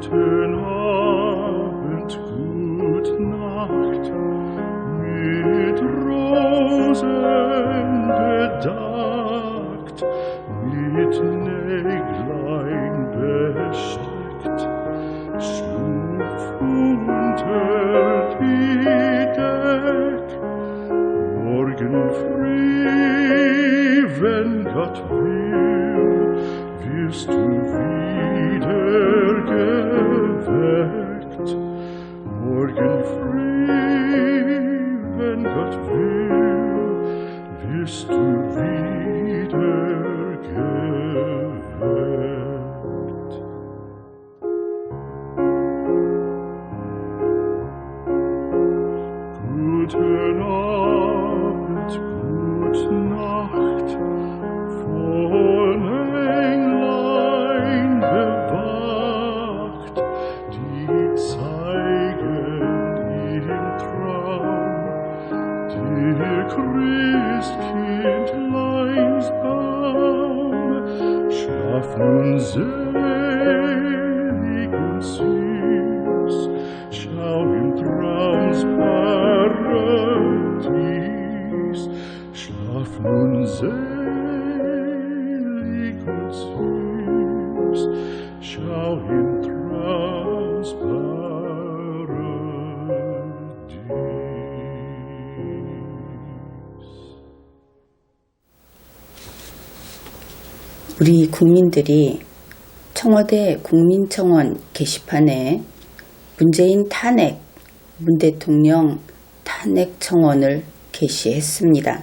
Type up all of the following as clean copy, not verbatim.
Guten Abend, gut Nacht, mit Rosen bedeckt, mit Näglein besteckt, Schlupf unter die Deck, morgen früh, wenn Gott will, wirst du wieder geweckt. Morgen früh, wenn Gott will, wirst du wieder geweckt. Guten Abend, gute Nacht, von Englein bewacht, die zeigen im Traum dir Christkindleins Baum. Schlaf nun selig und süß, schau im Traums Paradies. Schlaf nun selig und süß, schau im Traums Paradies. 우리 국민들이 청와대 국민청원 게시판에 문재인 탄핵, 문 대통령 탄핵 청원을 게시했습니다.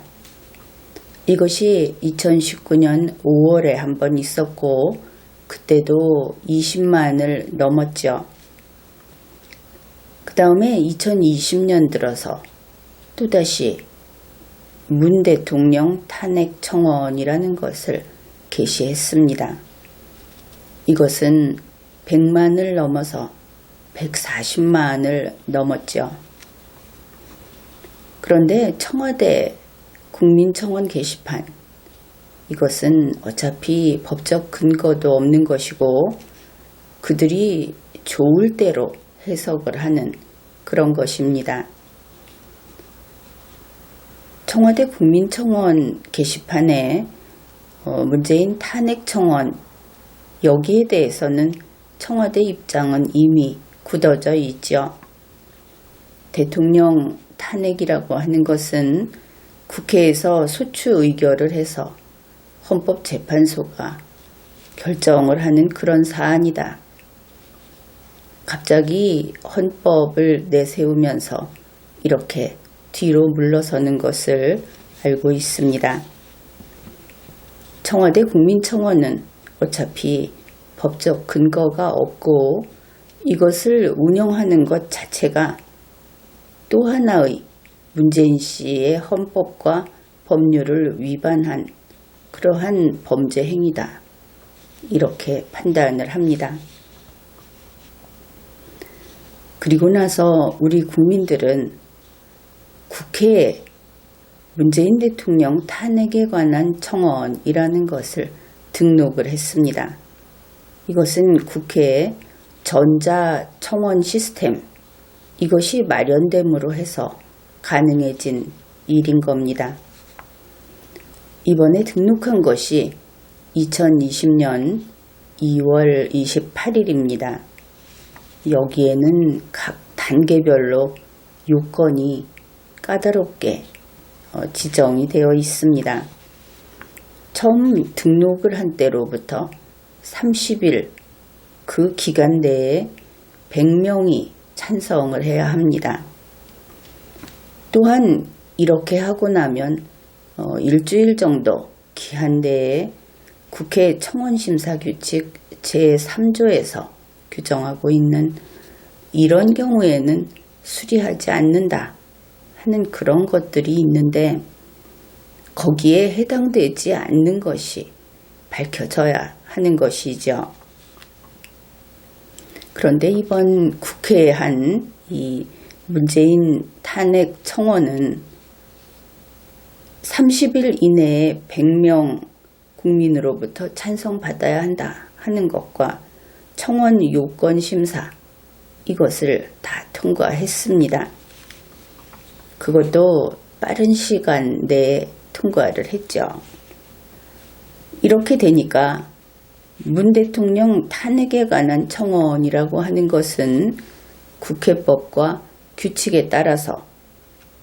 이것이 2019년 5월에 한 번 있었고 그때도 20만을 넘었죠. 그 다음에 2020년 들어서 또다시 문 대통령 탄핵 청원이라는 것을 게시했습니다. 이것은 100만을 넘어서 140만을 넘었죠. 그런데 청와대 국민청원 게시판, 이것은 어차피 법적 근거도 없는 것이고 그들이 좋을 대로 해석을 하는 그런 것입니다. 청와대 국민청원 게시판에 문재인 탄핵 청원, 여기에 대해서는 청와대 입장은 이미 굳어져 있죠. 대통령 탄핵이라고 하는 것은 국회에서 소추 의결을 해서 헌법재판소가 결정을 하는 그런 사안이다. 갑자기 헌법을 내세우면서 이렇게 뒤로 물러서는 것을 알고 있습니다. 청와대 국민청원은 어차피 법적 근거가 없고 이것을 운영하는 것 자체가 또 하나의 문재인 씨의 헌법과 법률을 위반한 그러한 범죄 행위다. 이렇게 판단을 합니다. 그리고 나서 우리 국민들은 국회에 문재인 대통령 탄핵에 관한 청원이라는 것을 등록을 했습니다. 이것은 국회에 전자청원 시스템, 이것이 마련됨으로 해서 가능해진 일인 겁니다. 이번에 등록한 것이 2020년 2월 28일입니다. 여기에는 각 단계별로 요건이 까다롭게 지정이 되어 있습니다. 처음 등록을 한 때로부터 30일 그 기간 내에 100명이 찬성을 해야 합니다. 또한 이렇게 하고 나면 일주일 정도 기한 내에 국회 청원심사규칙 제3조에서 규정하고 있는 이런 경우에는 수리하지 않는다 하는 그런 것들이 있는데 거기에 해당되지 않는 것이 밝혀져야 하는 것이죠. 그런데 이번 국회에 한 이 문재인 탄핵 청원은 30일 이내에 100명 국민으로부터 찬성받아야 한다 하는 것과 청원 요건 심사 이것을 다 통과했습니다. 그것도 빠른 시간 내에 통과를 했죠. 이렇게 되니까 문 대통령 탄핵에 관한 청원이라고 하는 것은 국회법과 규칙에 따라서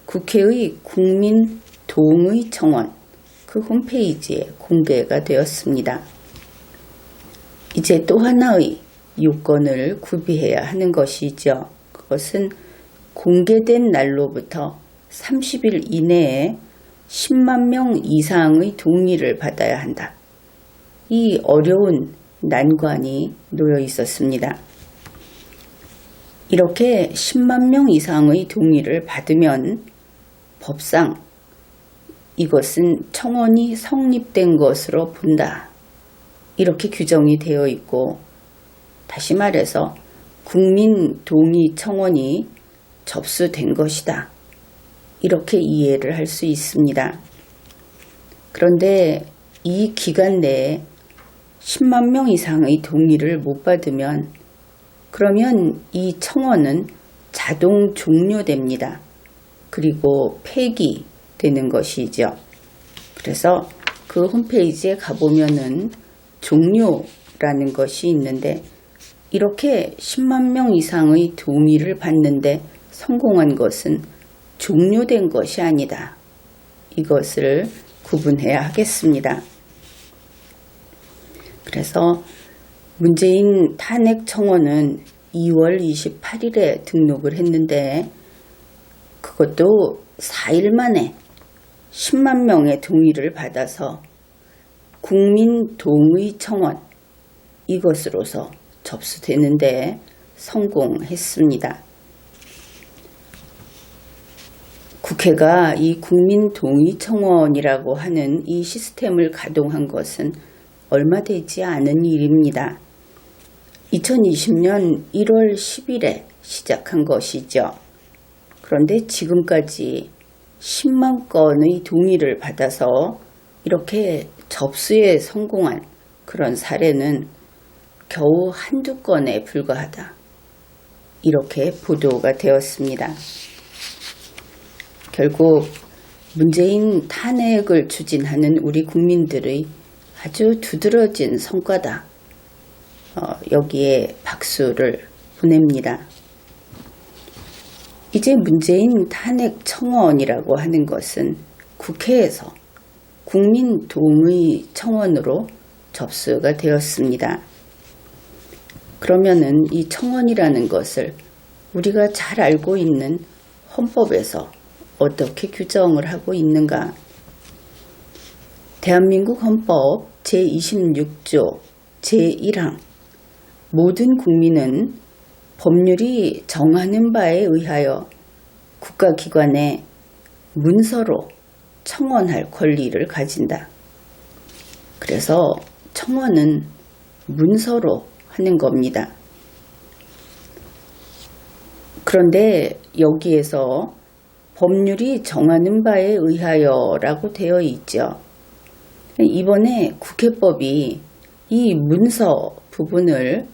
국회의 국민 동의 청원 그 홈페이지에 공개가 되었습니다. 이제 또 하나의 요건을 구비해야 하는 것이죠. 그것은 공개된 날로부터 30일 이내에 10만 명 이상의 동의를 받아야 한다. 이 어려운 난관이 놓여 있었습니다. 이렇게 10만 명 이상의 동의를 받으면 법상 이것은 청원이 성립된 것으로 본다. 이렇게 규정이 되어 있고, 다시 말해서 국민 동의 청원이 접수된 것이다. 이렇게 이해를 할 수 있습니다. 그런데 이 기간 내에 10만 명 이상의 동의를 못 받으면 그러면 이 청원은 자동 종료됩니다. 그리고 폐기되는 것이죠. 그래서 그 홈페이지에 가보면은 종료라는 것이 있는데 이렇게 10만 명 이상의 동의를 받는데 성공한 것은 종료된 것이 아니다. 이것을 구분해야 하겠습니다. 그래서 문재인 탄핵 청원은 2월 28일에 등록을 했는데 그것도 4일 만에 10만 명의 동의를 받아서 국민 동의 청원 이것으로서 접수되는데 성공했습니다. 국회가 이 국민 동의 청원이라고 하는 이 시스템을 가동한 것은 얼마 되지 않은 일입니다. 2020년 1월 10일에 시작한 것이죠. 그런데 지금까지 10만 건의 동의를 받아서 이렇게 접수에 성공한 그런 사례는 겨우 한두 건에 불과하다. 이렇게 보도가 되었습니다. 결국 문재인 탄핵을 추진하는 우리 국민들의 아주 두드러진 성과다. 여기에 박수를 보냅니다. 이제 문재인 탄핵 청원이라고 하는 것은 국회에서 국민 동의 청원으로 접수가 되었습니다. 그러면은 이 청원이라는 것을 우리가 잘 알고 있는 헌법에서 어떻게 규정을 하고 있는가? 대한민국 헌법 제26조 제1항 모든 국민은 법률이 정하는 바에 의하여 국가기관에 문서로 청원할 권리를 가진다. 그래서 청원은 문서로 하는 겁니다. 그런데 여기에서 법률이 정하는 바에 의하여라고 되어 있죠. 이번에 국회법이 이 문서 부분을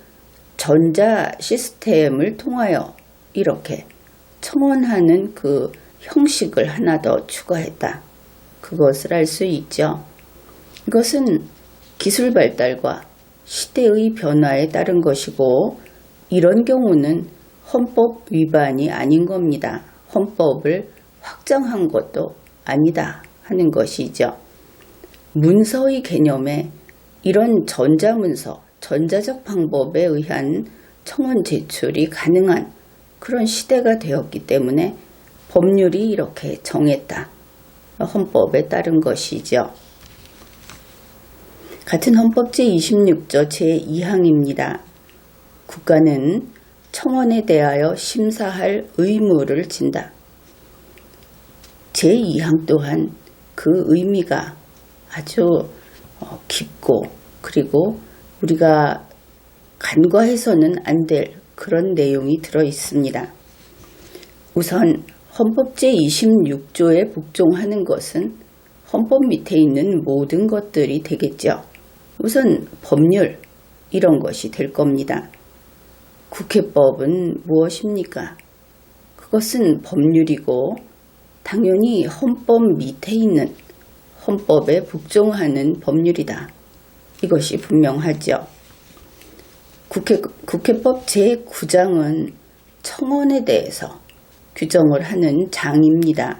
전자 시스템을 통하여 이렇게 청원하는 그 형식을 하나 더 추가했다. 그것을 알 수 있죠. 이것은 기술 발달과 시대의 변화에 따른 것이고 이런 경우는 헌법 위반이 아닌 겁니다. 헌법을 확정한 것도 아니다 하는 것이죠. 문서의 개념에 이런 전자문서, 전자적 방법에 의한 청원 제출이 가능한 그런 시대가 되었기 때문에 법률이 이렇게 정했다. 헌법에 따른 것이죠. 같은 헌법 제26조 제2항입니다. 국가는 청원에 대하여 심사할 의무를 진다. 제2항 또한 그 의미가 아주 깊고 그리고 우리가 간과해서는 안 될 그런 내용이 들어 있습니다. 우선 헌법 제26조에 복종하는 것은 헌법 밑에 있는 모든 것들이 되겠죠. 우선 법률, 이런 것이 될 겁니다. 국회법은 무엇입니까? 그것은 법률이고 당연히 헌법 밑에 있는 헌법에 복종하는 법률이다. 이것이 분명하죠. 국회법 제9장은 청원에 대해서 규정을 하는 장입니다.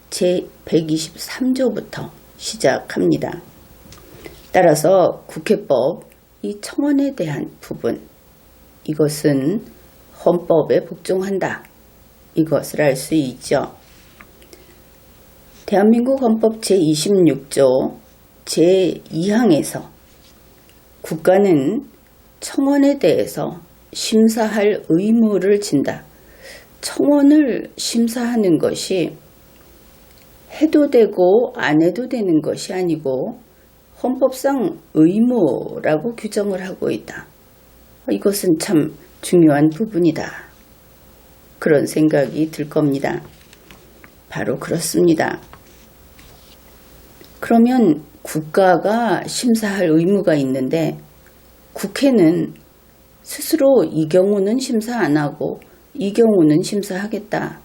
제123조부터 시작합니다. 따라서 국회법 이 청원에 대한 부분, 이것은 헌법에 복종한다. 이것을 알 수 있죠. 대한민국 헌법 제26조 제2항에서 국가는 청원에 대해서 심사할 의무를 진다. 청원을 심사하는 것이 해도 되고 안 해도 되는 것이 아니고 헌법상 의무라고 규정을 하고 있다. 이것은 참 중요한 부분이다. 그런 생각이 들 겁니다. 바로 그렇습니다. 그러면 국가가 심사할 의무가 있는데 국회는 스스로 이 경우는 심사 안 하고 이 경우는 심사하겠다.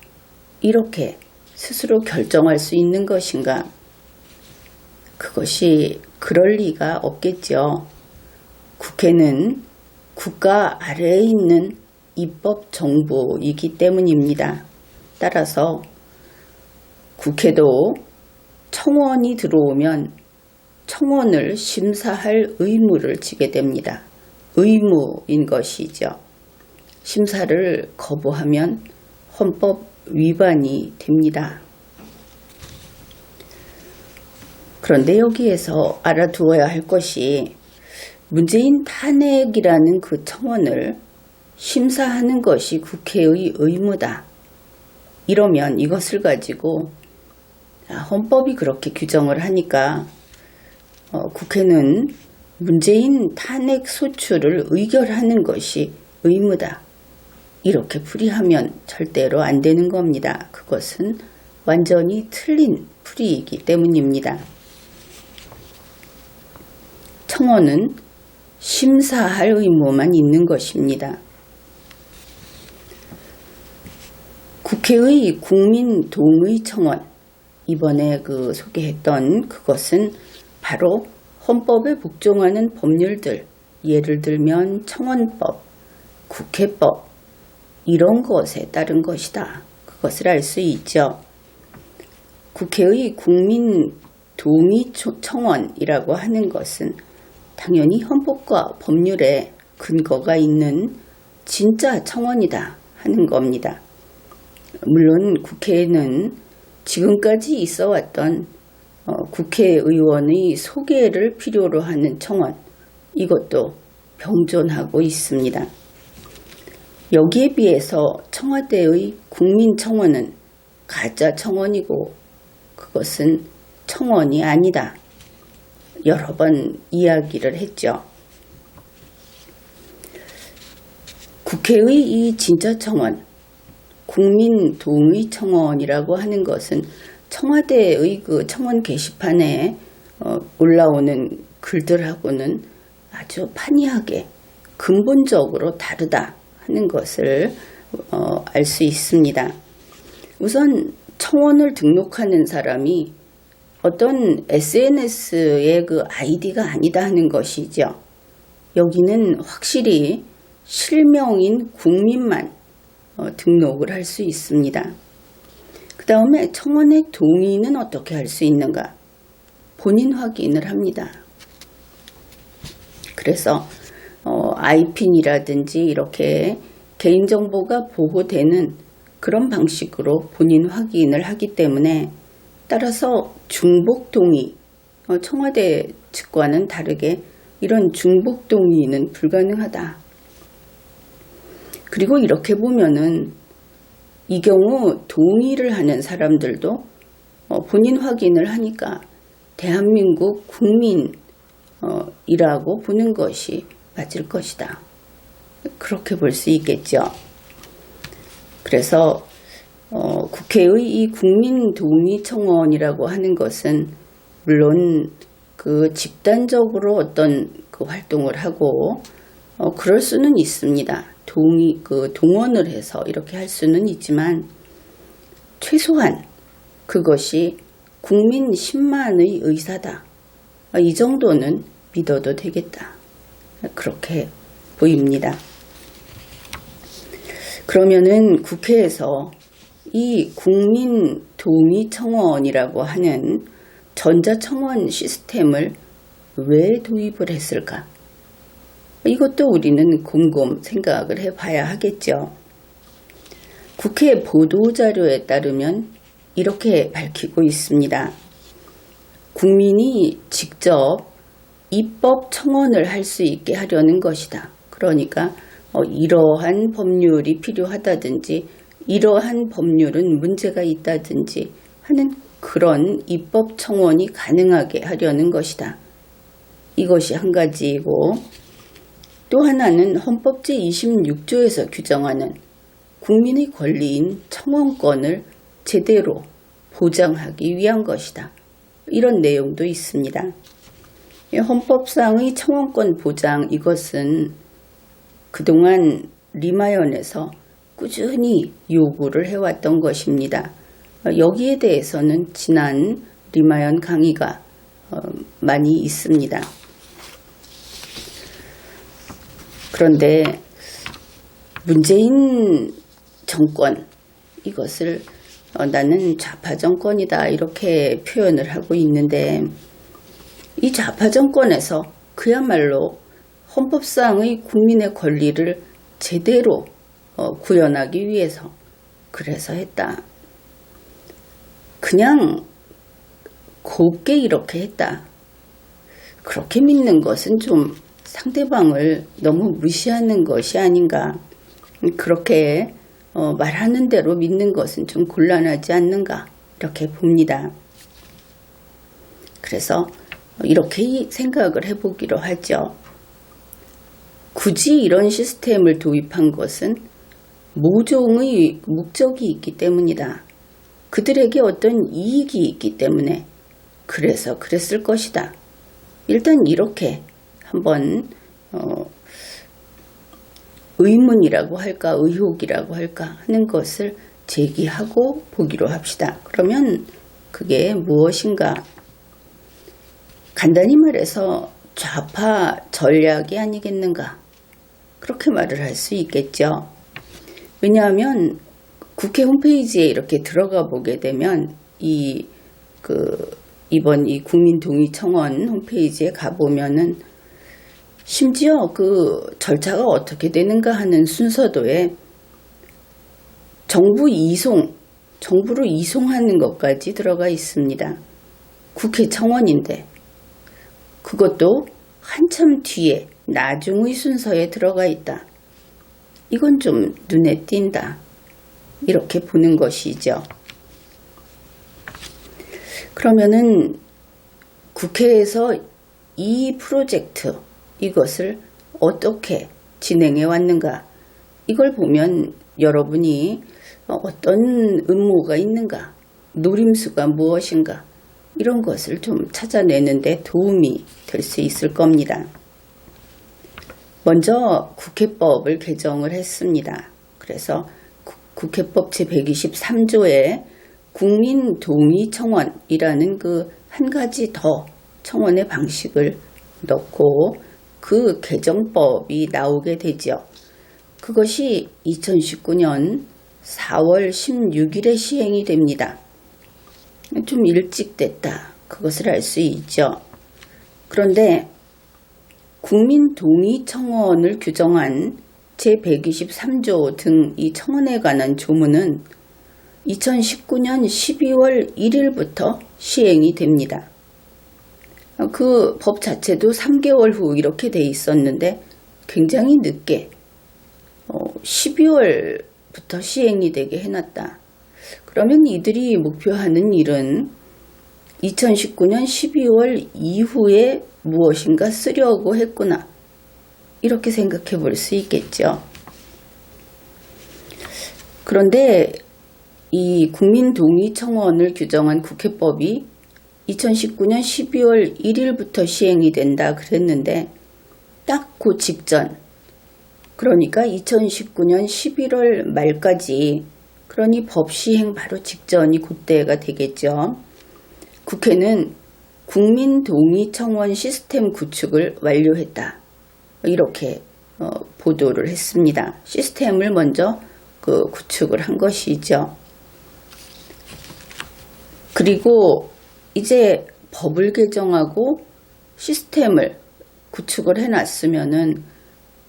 이렇게 스스로 결정할 수 있는 것인가? 그것이 그럴 리가 없겠죠. 국회는 국가 아래에 있는 입법 정부이기 때문입니다. 따라서 국회도 청원이 들어오면 청원을 심사할 의무를 지게 됩니다. 의무인 것이죠. 심사를 거부하면 헌법 위반이 됩니다. 그런데 여기에서 알아두어야 할 것이 문재인 탄핵이라는 그 청원을 심사하는 것이 국회의 의무다. 이러면 이것을 가지고 헌법이 그렇게 규정을 하니까 국회는 문재인 탄핵 소추를 의결하는 것이 의무다. 이렇게 풀이하면 절대로 안 되는 겁니다. 그것은 완전히 틀린 풀이이기 때문입니다. 청원은 심사할 의무만 있는 것입니다. 국회의 국민 동의 청원, 이번에 소개했던 그것은 바로 헌법에 복종하는 법률들, 예를 들면 청원법, 국회법, 이런 것에 따른 것이다. 그것을 알 수 있죠. 국회의 국민 동의 청원이라고 하는 것은 당연히 헌법과 법률에 근거가 있는 진짜 청원이다 하는 겁니다. 물론 국회에는 지금까지 있어 왔던 국회의원의 소개를 필요로 하는 청원, 이것도 병존하고 있습니다. 여기에 비해서 청와대의 국민청원은 가짜 청원이고 그것은 청원이 아니다. 여러 번 이야기를 했죠. 국회의 이 진짜 청원, 국민 동의 청원이라고 하는 것은 청와대의 그 청원 게시판에 올라오는 글들하고는 아주 판이하게 근본적으로 다르다 하는 것을 알 수 있습니다. 우선 청원을 등록하는 사람이 어떤 SNS의 그 아이디가 아니다 하는 것이죠. 여기는 확실히 실명인 국민만 등록을 할 수 있습니다. 그 다음에 청원의 동의는 어떻게 할 수 있는가? 본인 확인을 합니다. 그래서 아이핀이라든지 이렇게 개인정보가 보호되는 그런 방식으로 본인 확인을 하기 때문에 따라서 중복 동의, 청와대 측과는 다르게 이런 중복 동의는 불가능하다. 그리고 이렇게 보면은 이 경우 동의를 하는 사람들도 본인 확인을 하니까 대한민국 국민이라고 보는 것이 맞을 것이다. 그렇게 볼 수 있겠죠. 그래서 국회의 이 국민동의청원이라고 하는 것은 물론 그 집단적으로 어떤 그 활동을 하고 그럴 수는 있습니다. 동원을 해서 이렇게 할 수는 있지만 최소한 그것이 국민 10만의 의사다. 이 정도는 믿어도 되겠다. 그렇게 보입니다. 그러면은 국회에서 이 국민동의청원이라고 하는 전자청원 시스템을 왜 도입을 했을까? 이것도 우리는 곰곰 생각을 해봐야 하겠죠. 국회 보도자료에 따르면 이렇게 밝히고 있습니다. 국민이 직접 입법 청원을 할 수 있게 하려는 것이다. 그러니까 이러한 법률이 필요하다든지 이러한 법률은 문제가 있다든지 하는 그런 입법 청원이 가능하게 하려는 것이다. 이것이 한 가지이고, 또 하나는 헌법 제26조에서 규정하는 국민의 권리인 청원권을 제대로 보장하기 위한 것이다. 이런 내용도 있습니다. 헌법상의 청원권 보장, 이것은 그동안 리마연에서 꾸준히 요구를 해왔던 것입니다. 여기에 대해서는 지난 리마연 강의가 많이 있습니다. 그런데 문재인 정권, 이것을 나는 좌파 정권이다 이렇게 표현을 하고 있는데, 이 좌파 정권에서 그야말로 헌법상의 국민의 권리를 제대로 구현하기 위해서 그래서 했다. 그냥 곱게 이렇게 했다. 그렇게 믿는 것은 좀 상대방을 너무 무시하는 것이 아닌가. 그렇게 말하는 대로 믿는 것은 좀 곤란하지 않는가. 이렇게 봅니다. 그래서 이렇게 생각을 해보기로 하죠. 굳이 이런 시스템을 도입한 것은 모종의 목적이 있기 때문이다. 그들에게 어떤 이익이 있기 때문에 그래서 그랬을 것이다. 일단 이렇게 한번 의문이라고 할까 의혹이라고 할까 하는 것을 제기하고 보기로 합시다. 그러면 그게 무엇인가? 간단히 말해서 좌파 전략이 아니겠는가? 그렇게 말을 할 수 있겠죠. 왜냐하면 국회 홈페이지에 이렇게 들어가 보게 되면 이번 이 국민동의청원 홈페이지에 가보면은 심지어 그 절차가 어떻게 되는가 하는 순서도에 정부로 이송하는 것까지 들어가 있습니다. 국회 청원인데 그것도 한참 뒤에 나중의 순서에 들어가 있다. 이건 좀 눈에 띈다. 이렇게 보는 것이죠. 그러면은 국회에서 이 프로젝트, 이것을 어떻게 진행해 왔는가? 이걸 보면 여러분이 어떤 음모가 있는가? 노림수가 무엇인가? 이런 것을 좀 찾아내는데 도움이 될 수 있을 겁니다. 먼저 국회법을 개정을 했습니다. 그래서 국회법 제123조에 국민동의청원이라는 그 한 가지 더 청원의 방식을 넣고 그 개정법이 나오게 되죠. 그것이 2019년 4월 16일에 시행이 됩니다. 좀 일찍 됐다. 그것을 알 수 있죠. 그런데 국민동의청원을 규정한 제123조 등 이 청원에 관한 조문은 2019년 12월 1일부터 시행이 됩니다. 그 법 자체도 3개월 후 이렇게 돼 있었는데 굉장히 늦게 12월부터 시행이 되게 해놨다. 그러면 이들이 목표하는 일은 2019년 12월 이후에 무엇인가 쓰려고 했구나. 이렇게 생각해 볼 수 있겠죠. 그런데 이 국민동의청원을 규정한 국회법이 2019년 12월 1일부터 시행이 된다 그랬는데 딱 그 직전 그러니까 2019년 11월 말까지, 그러니 법 시행 바로 직전이 그때가 되겠죠. 국회는 국민동의청원 시스템 구축을 완료했다. 이렇게 보도를 했습니다. 시스템을 먼저 구축을 한 것이죠. 그리고 이제 법을 개정하고 시스템을 구축을 해놨으면은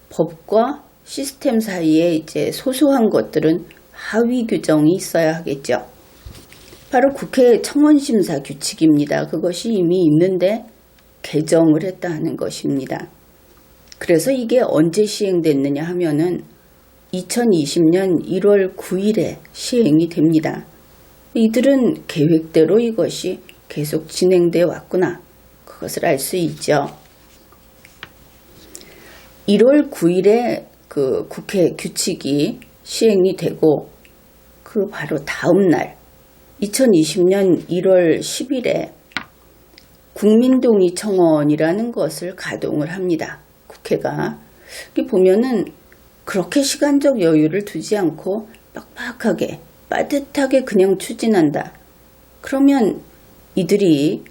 법과 시스템 사이에 이제 소소한 것들은 하위 규정이 있어야 하겠죠. 바로 국회 청원심사 규칙입니다. 그것이 이미 있는데 개정을 했다 하는 것입니다. 그래서 이게 언제 시행됐느냐 하면은 2020년 1월 9일에 시행이 됩니다. 이들은 계획대로 이것이 계속 진행되어 왔구나. 그것을 알 수 있죠. 1월 9일에 그 국회 규칙이 시행이 되고 그 바로 다음 날 2020년 1월 10일에 국민동의 청원이라는 것을 가동을 합니다. 국회가. 여기 보면은 그렇게 시간적 여유를 두지 않고 빡빡하게 빠듯하게 그냥 추진한다. 그러면 이들이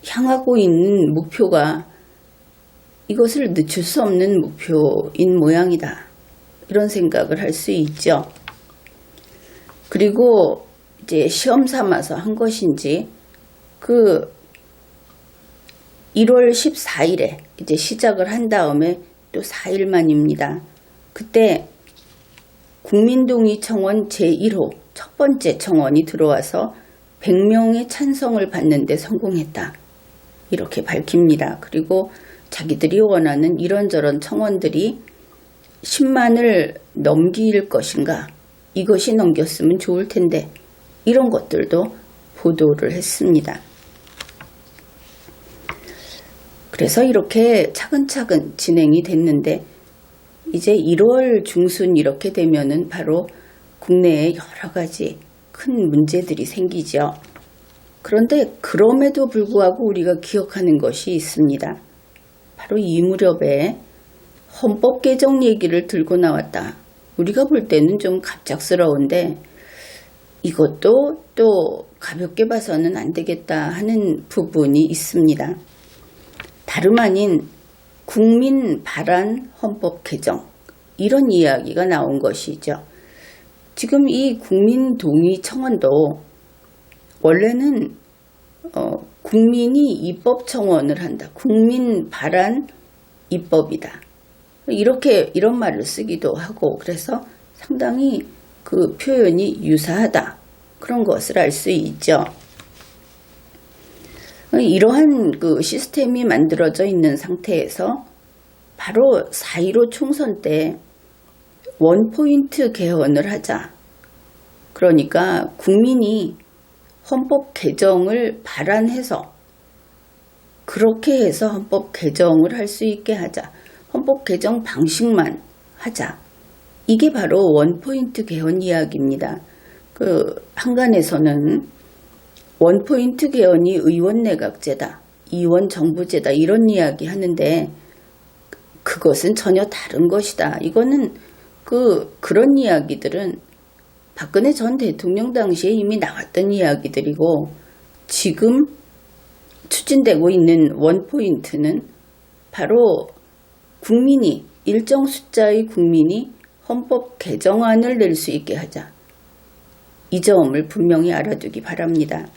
향하고 있는 목표가 이것을 늦출 수 없는 목표인 모양이다. 이런 생각을 할 수 있죠. 그리고 이제 시험 삼아서 한 것인지 그 1월 14일에 이제 시작을 한 다음에 또 4일 만입니다. 그때 국민동의 청원 제1호 첫 번째 청원이 들어와서 100명의 찬성을 받는 데 성공했다. 이렇게 밝힙니다. 그리고 자기들이 원하는 이런저런 청원들이 10만을 넘길 것인가, 이것이 넘겼으면 좋을 텐데, 이런 것들도 보도를 했습니다. 그래서 이렇게 차근차근 진행이 됐는데 이제 1월 중순 이렇게 되면은 바로 국내에 여러 가지 큰 문제들이 생기죠. 그런데 그럼에도 불구하고 우리가 기억하는 것이 있습니다. 바로 이 무렵에 헌법 개정 얘기를 들고 나왔다. 우리가 볼 때는 좀 갑작스러운데 이것도 또 가볍게 봐서는 안 되겠다 하는 부분이 있습니다. 다름 아닌 국민 발안 헌법 개정, 이런 이야기가 나온 것이죠. 지금 이 국민 동의 청원도 원래는 국민이 입법 청원을 한다. 국민 발안 입법이다. 이런 말을 쓰기도 하고, 그래서 상당히 그 표현이 유사하다. 그런 것을 알 수 있죠. 이러한 그 시스템이 만들어져 있는 상태에서 바로 4.15 총선 때 원포인트 개헌을 하자. 그러니까 국민이 헌법 개정을 발안해서 그렇게 해서 헌법 개정을 할 수 있게 하자. 헌법 개정 방식만 하자. 이게 바로 원포인트 개헌 이야기입니다. 그 한간에서는 원포인트 개헌이 의원 내각제다, 이원 정부제다, 이런 이야기 하는데 그것은 전혀 다른 것이다. 이거는 그런 이야기들은 박근혜 전 대통령 당시에 이미 나왔던 이야기들이고, 지금 추진되고 있는 원포인트는 바로 국민이, 일정 숫자의 국민이 헌법 개정안을 낼 수 있게 하자. 이 점을 분명히 알아두기 바랍니다.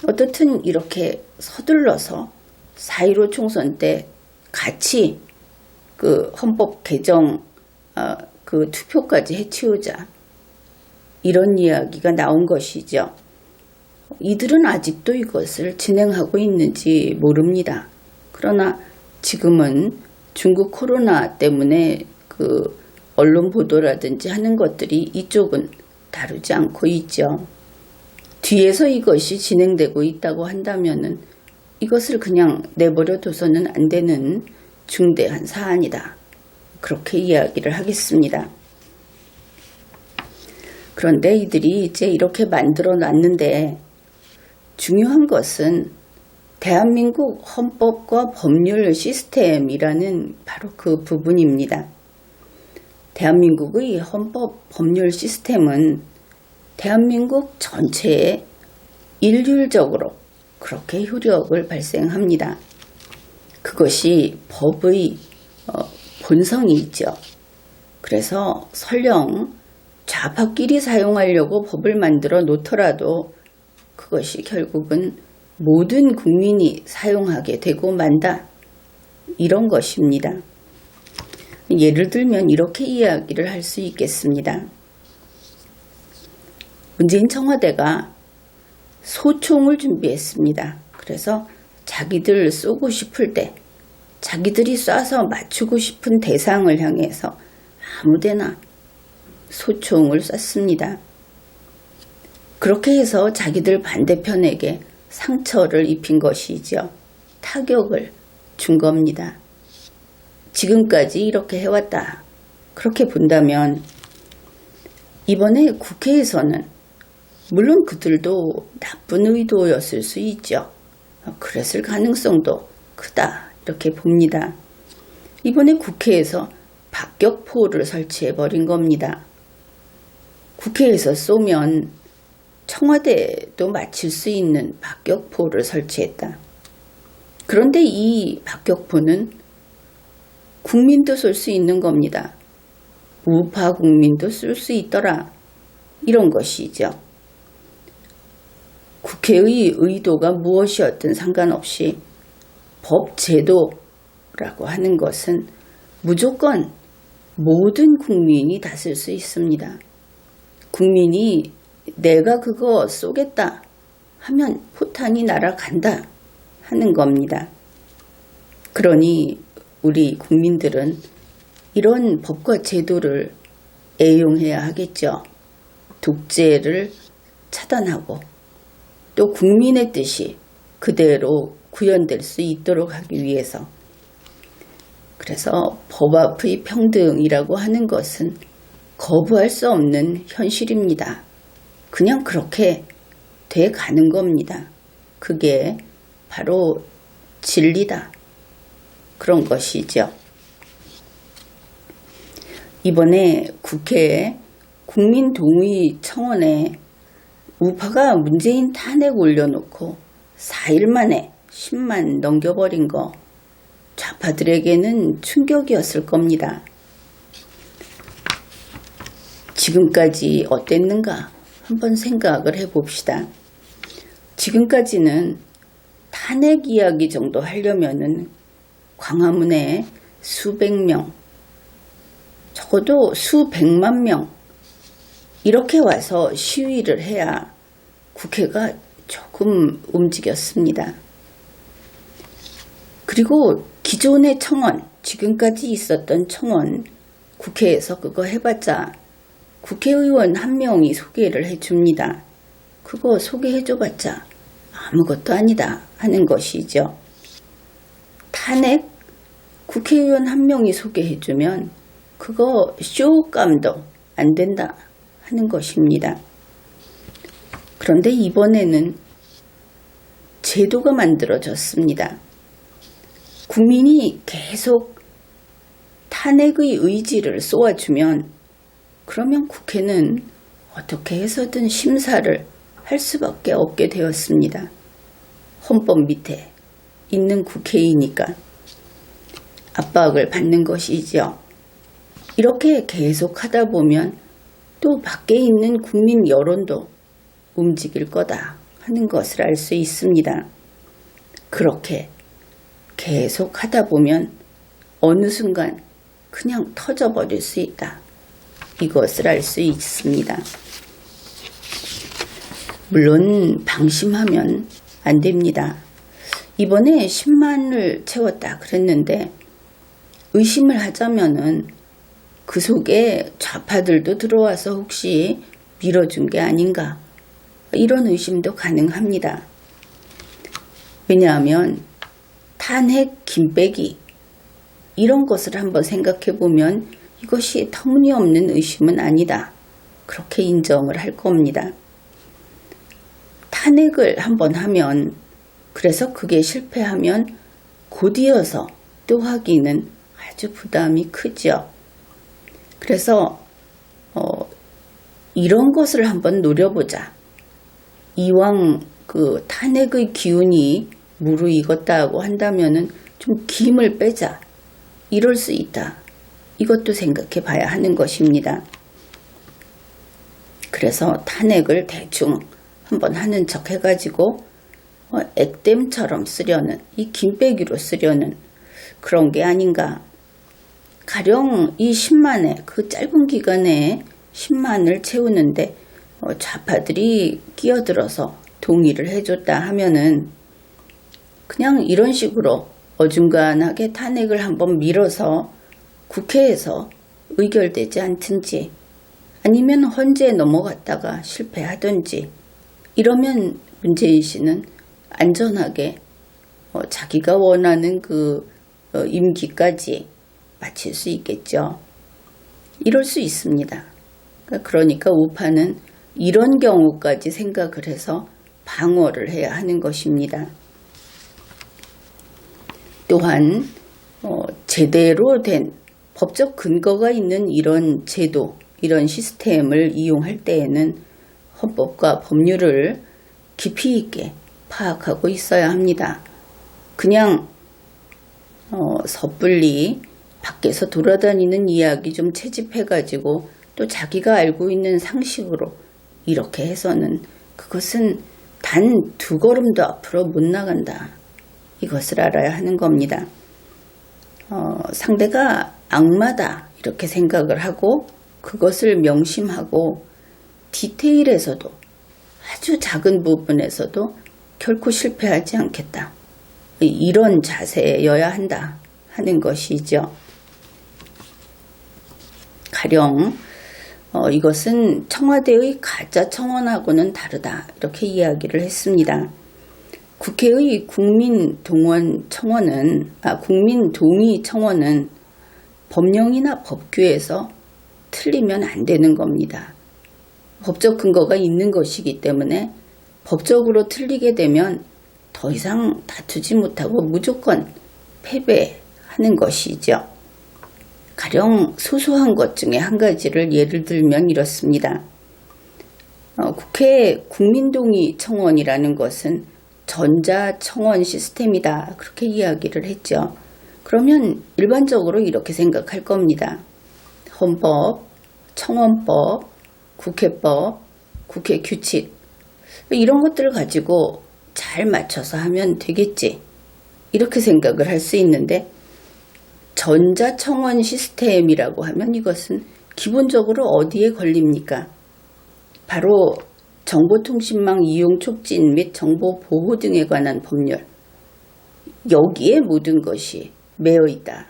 어떻든 이렇게 서둘러서 4.15 총선 때 같이 그 헌법 개정 그 투표까지 해치우자, 이런 이야기가 나온 것이죠. 이들은 아직도 이것을 진행하고 있는지 모릅니다. 그러나 지금은 중국 코로나 때문에 그 언론 보도라든지 하는 것들이 이쪽은 다루지 않고 있죠. 뒤에서 이것이 진행되고 있다고 한다면은 이것을 그냥 내버려 둬서는 안 되는 중대한 사안이다. 그렇게 이야기를 하겠습니다. 그런데 이들이 이제 이렇게 만들어 놨는데 중요한 것은 대한민국 헌법과 법률 시스템이라는 바로 그 부분입니다. 대한민국의 헌법 법률 시스템은 대한민국 전체에 일률적으로 그렇게 효력을 발생합니다. 그것이 법의 본성이 있죠. 그래서 설령 좌파끼리 사용하려고 법을 만들어 놓더라도 그것이 결국은 모든 국민이 사용하게 되고 만다. 이런 것입니다. 예를 들면 이렇게 이야기를 할 수 있겠습니다. 문재인 청와대가 소총을 준비했습니다. 그래서 자기들 쏘고 싶을 때 자기들이 쏴서 맞추고 싶은 대상을 향해서 아무데나 소총을 쐈습니다. 그렇게 해서 자기들 반대편에게 상처를 입힌 것이죠. 타격을 준 겁니다. 지금까지 이렇게 해왔다. 그렇게 본다면 이번에 국회에서는 물론 그들도 나쁜 의도였을 수 있죠. 그랬을 가능성도 크다. 이렇게 봅니다. 이번에 국회에서 박격포를 설치해버린 겁니다. 국회에서 쏘면 청와대도 맞힐 수 있는 박격포를 설치했다. 그런데 이 박격포는 국민도 쏠 수 있는 겁니다. 우파 국민도 쓸 수 있더라. 이런 것이죠. 국회의 의도가 무엇이었든 상관없이 법 제도라고 하는 것은 무조건 모든 국민이 다 쓸 수 있습니다. 국민이 내가 그거 쏘겠다 하면 포탄이 날아간다 하는 겁니다. 그러니 우리 국민들은 이런 법과 제도를 애용해야 하겠죠. 독재를 차단하고 또 국민의 뜻이 그대로 구현될 수 있도록 하기 위해서. 그래서 법 앞의 평등이라고 하는 것은 거부할 수 없는 현실입니다. 그냥 그렇게 돼 가는 겁니다. 그게 바로 진리다. 그런 것이죠. 이번에 국회에 국민동의 청원에 우파가 문재인 탄핵 올려놓고 4일 만에 10만 넘겨버린 거 좌파들에게는 충격이었을 겁니다. 지금까지 어땠는가 한번 생각을 해봅시다. 지금까지는 탄핵 이야기 정도 하려면은 광화문에 수백 명, 적어도 수백만 명 이렇게 와서 시위를 해야 국회가 조금 움직였습니다. 그리고 기존의 청원, 지금까지 있었던 청원, 국회에서 그거 해봤자 국회의원 한 명이 소개를 해줍니다. 그거 소개해줘봤자 아무것도 아니다 하는 것이죠. 탄핵 국회의원 한 명이 소개해주면 그거 쇼감도 안 된다 하는 것입니다. 그런데 이번에는 제도가 만들어졌습니다. 국민이 계속 탄핵의 의지를 쏘아주면 그러면 국회는 어떻게 해서든 심사를 할 수밖에 없게 되었습니다. 헌법 밑에 있는 국회이니까 압박을 받는 것이죠. 이렇게 계속 하다 보면 또 밖에 있는 국민 여론도 움직일 거다 하는 것을 알 수 있습니다. 그렇게 계속 하다 보면 어느 순간 그냥 터져버릴 수 있다. 이것을 알 수 있습니다. 물론 방심하면 안 됩니다. 이번에 10만을 채웠다 그랬는데 의심을 하자면은 그 속에 좌파들도 들어와서 혹시 밀어준 게 아닌가 이런 의심도 가능합니다. 왜냐하면 탄핵 김빼기 이런 것을 한번 생각해 보면 이것이 터무니없는 의심은 아니다. 그렇게 인정을 할 겁니다. 탄핵을 한번 하면 그래서 그게 실패하면 곧이어서 또 하기는 아주 부담이 크죠. 그래서 이런 것을 한번 노려보자. 이왕 그 탄핵의 기운이 무르익었다고 한다면은 좀 김을 빼자. 이럴 수 있다. 이것도 생각해 봐야 하는 것입니다. 그래서 탄핵을 대충 한번 하는 척 해가지고 액땜처럼 쓰려는, 이 김빼기로 쓰려는 그런 게 아닌가. 가령 이 10만에, 그 짧은 기간에 10만을 채우는데 좌파들이 끼어들어서 동의를 해줬다 하면은 그냥 이런 식으로 어중간하게 탄핵을 한번 밀어서 국회에서 의결되지 않든지 아니면 헌재에 넘어갔다가 실패하든지 이러면 문재인 씨는 안전하게 자기가 원하는 그 임기까지 마칠 수 있겠죠. 이럴 수 있습니다. 그러니까 우파는 이런 경우까지 생각을 해서 방어를 해야 하는 것입니다. 또한 제대로 된 법적 근거가 있는 이런 제도, 이런 시스템을 이용할 때에는 헌법과 법률을 깊이 있게 파악하고 있어야 합니다. 그냥 섣불리 밖에서 돌아다니는 이야기 좀 채집해가지고 또 자기가 알고 있는 상식으로 이렇게 해서는 그것은 단 2걸음도 앞으로 못 나간다. 이것을 알아야 하는 겁니다. 상대가 악마다 이렇게 생각을 하고 그것을 명심하고 디테일에서도 아주 작은 부분에서도 결코 실패하지 않겠다. 이런 자세여야 한다 하는 것이죠. 가령 이것은 청와대의 가짜 청원하고는 다르다 이렇게 이야기를 했습니다. 국회의 국민동의 청원은 법령이나 법규에서 틀리면 안 되는 겁니다. 법적 근거가 있는 것이기 때문에 법적으로 틀리게 되면 더 이상 다투지 못하고 무조건 패배하는 것이죠. 가령 소소한 것 중에 한 가지를 예를 들면 이렇습니다. 국회 국민동의 청원이라는 것은 전자청원 시스템이다. 그렇게 이야기를 했죠. 그러면 일반적으로 이렇게 생각할 겁니다. 헌법, 청원법, 국회법, 국회 규칙 이런 것들을 가지고 잘 맞춰서 하면 되겠지. 이렇게 생각을 할 수 있는데 전자청원 시스템이라고 하면 이것은 기본적으로 어디에 걸립니까? 바로 정보통신망 이용 촉진 및 정보 보호 등에 관한 법률. 여기에 모든 것이 매여 있다.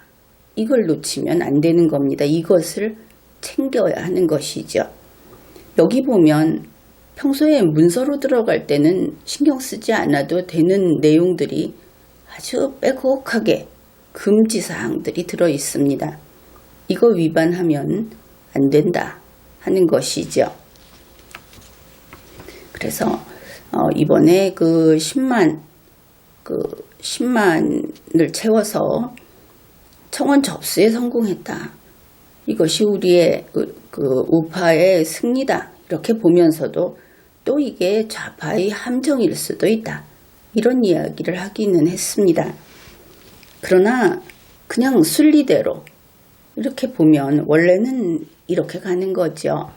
이걸 놓치면 안 되는 겁니다. 이것을 챙겨야 하는 것이죠. 여기 보면 평소에 문서로 들어갈 때는 신경 쓰지 않아도 되는 내용들이 아주 빼곡하게 금지사항들이 들어 있습니다. 이거 위반하면 안 된다 하는 것이죠. 그래서 이번에 그 10만을 채워서 청원 접수에 성공했다. 이것이 우리의 그 우파의 승리다. 이렇게 보면서도 또 이게 좌파의 함정일 수도 있다. 이런 이야기를 하기는 했습니다. 그러나 그냥 순리대로 이렇게 보면 원래는 이렇게 가는 거죠.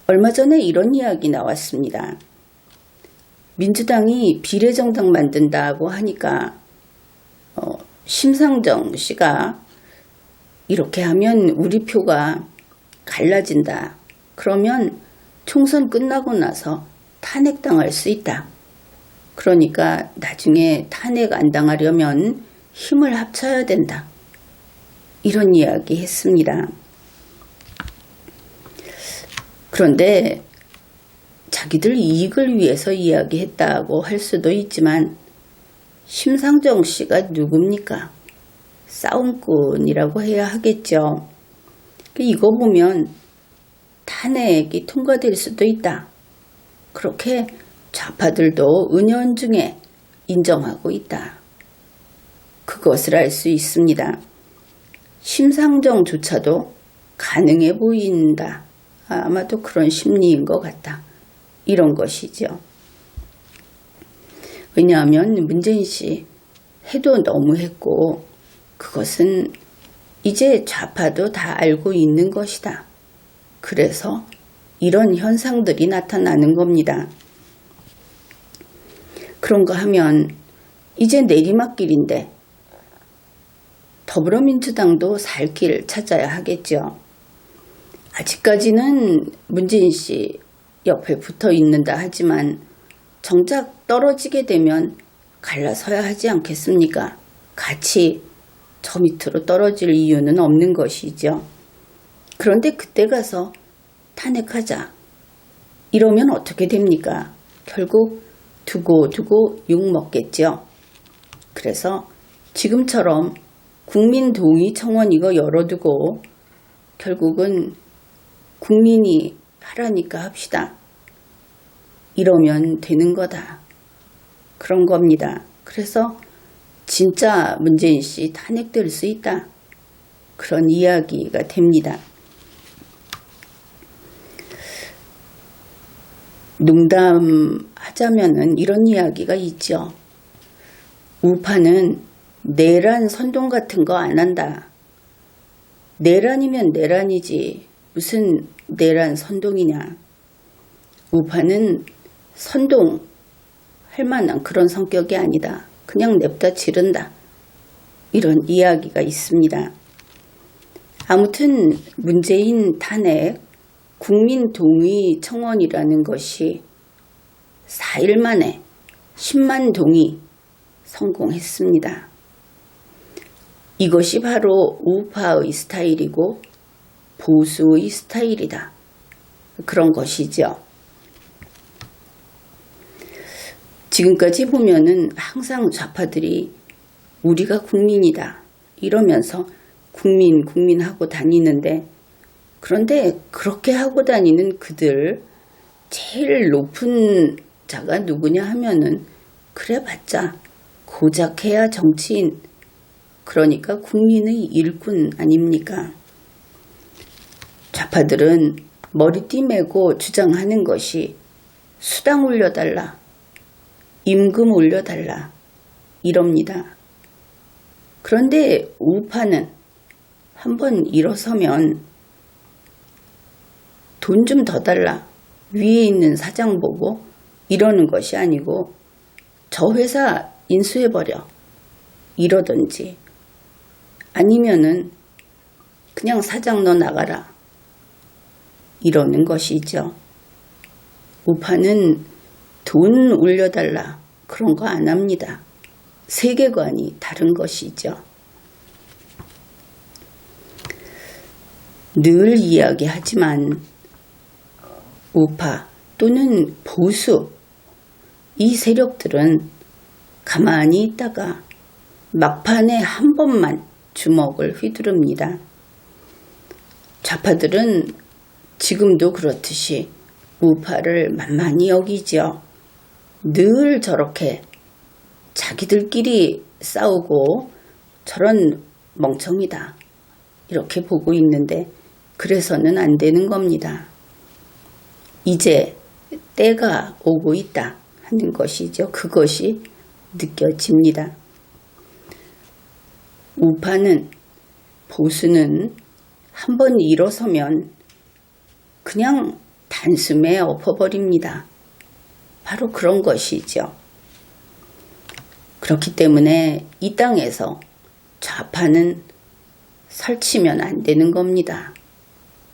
얼마 전에 이런 이야기 나왔습니다. 민주당이 비례정당 만든다고 하니까 심상정 씨가 이렇게 하면 우리 표가 갈라진다. 그러면 총선 끝나고 나서 탄핵당할 수 있다. 그러니까 나중에 탄핵 안 당하려면 힘을 합쳐야 된다. 이런 이야기 했습니다. 그런데 자기들 이익을 위해서 이야기했다고 할 수도 있지만 심상정 씨가 누굽니까? 싸움꾼이라고 해야 하겠죠. 이거 보면 탄핵이 통과될 수도 있다. 그렇게 좌파들도 은연중에 인정하고 있다. 그것을 알 수 있습니다. 심상정조차도 가능해 보인다. 아마도 그런 심리인 것 같다. 이런 것이죠. 왜냐하면 문재인 씨 해도 너무 했고 그것은 이제 좌파도 다 알고 있는 것이다. 그래서 이런 현상들이 나타나는 겁니다. 그런가 하면 이제 내리막길인데 더불어민주당도 살 길 찾아야 하겠죠. 아직까지는 문재인 씨 옆에 붙어 있는다 하지만 정작 떨어지게 되면 갈라서야 하지 않겠습니까? 같이 저 밑으로 떨어질 이유는 없는 것이죠. 그런데 그때 가서 탄핵하자. 이러면 어떻게 됩니까? 결국 두고 욕 먹겠죠. 그래서 지금처럼 국민동의 청원 이거 열어두고 결국은 국민이 하라니까 합시다. 이러면 되는 거다. 그런 겁니다. 그래서 진짜 문재인 씨 탄핵될 수 있다. 그런 이야기가 됩니다. 농담하자면은 이런 이야기가 있죠. 우파는 내란 선동 같은 거 안 한다. 내란이면 내란이지 무슨 내란 선동이냐. 우파는 선동 할 만한 그런 성격이 아니다. 그냥 냅다 지른다. 이런 이야기가 있습니다. 아무튼 문재인 탄핵 국민동의 청원이라는 것이 4일 만에 10만 동의 성공했습니다. 이것이 바로 우파의 스타일이고 보수의 스타일이다. 그런 것이죠. 지금까지 보면은 항상 좌파들이 우리가 국민이다 이러면서 국민 하고 다니는데 그런데 그렇게 하고 다니는 그들 제일 높은 자가 누구냐 하면은 그래봤자 고작 해야 정치인 그러니까 국민의 일꾼 아닙니까? 좌파들은 머리띠 메고 주장하는 것이 수당 올려달라, 임금 올려달라 이럽니다. 그런데 우파는 한번 일어서면 돈 좀 더 달라 위에 있는 사장 보고 이러는 것이 아니고 저 회사 인수해버려 이러든지 아니면은 그냥 사장 너 나가라 이러는 것이죠. 우파는 돈 올려달라 그런 거 안 합니다. 세계관이 다른 것이죠. 늘 이야기하지만 우파 또는 보수 이 세력들은 가만히 있다가 막판에 한 번만 주먹을 휘두릅니다. 좌파들은 지금도 그렇듯이 우파를 만만히 여기죠. 늘 저렇게 자기들끼리 싸우고 저런 멍청이다 이렇게 보고 있는데 그래서는 안 되는 겁니다. 이제 때가 오고 있다 하는 것이죠. 그것이 느껴집니다. 우파는 보수는 한번 일어서면 그냥 단숨에 엎어버립니다. 바로 그런 것이죠. 그렇기 때문에 이 땅에서 좌파는 설치면 안 되는 겁니다.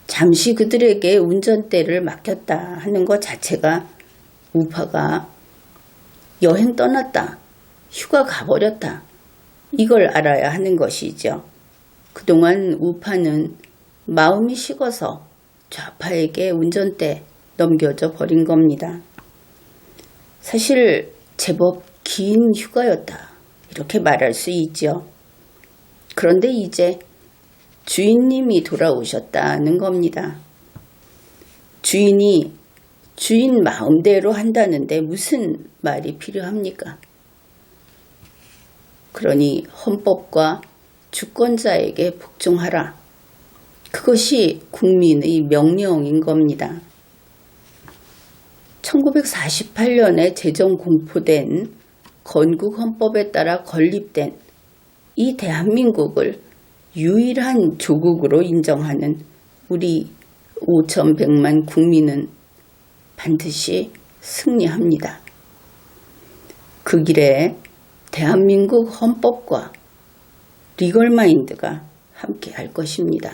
잠시 그들에게 운전대를 맡겼다 하는 것 자체가 우파가 여행 떠났다, 휴가 가버렸다 이걸 알아야 하는 것이죠. 그동안 우파는 마음이 식어서 좌파에게 운전대 넘겨져 버린 겁니다. 사실 제법 긴 휴가였다 이렇게 말할 수 있죠. 그런데 이제 주인님이 돌아오셨다는 겁니다. 주인이 주인 마음대로 한다는데 무슨 말이 필요합니까? 그러니 헌법과 주권자에게 복종하라. 그것이 국민의 명령인 겁니다. 1948년에 제정 공포된 건국헌법에 따라 건립된 이 대한민국을 유일한 조국으로 인정하는 우리 5,100만 국민은 반드시 승리합니다. 그 길에 대한민국 헌법과 리걸마인드가 함께 할 것입니다.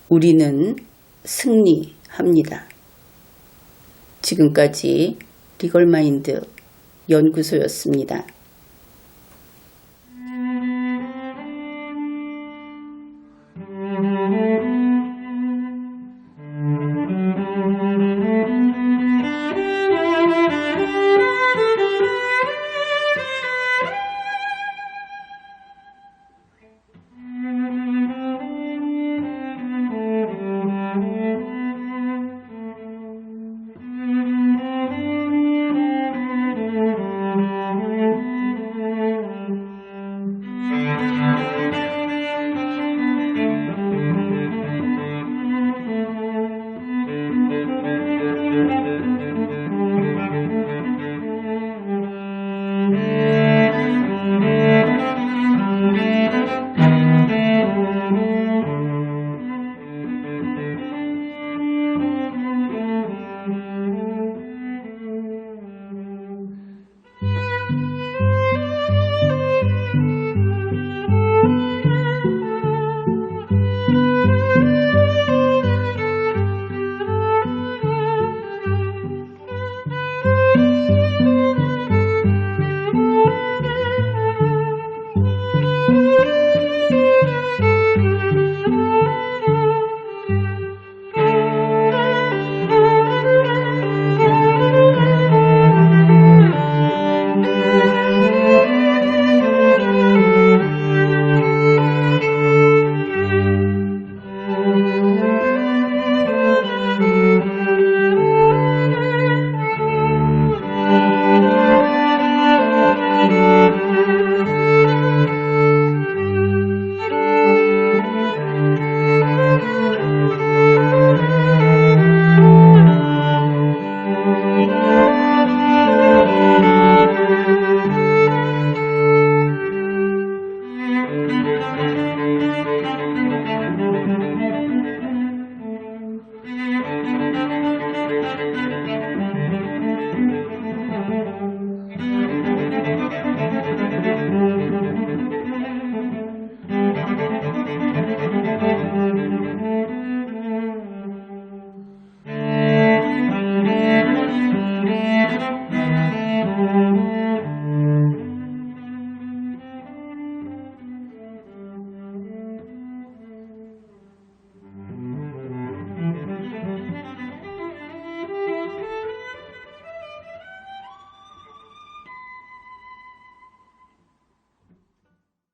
우리는 승리합니다. 지금까지 리걸마인드 연구소였습니다.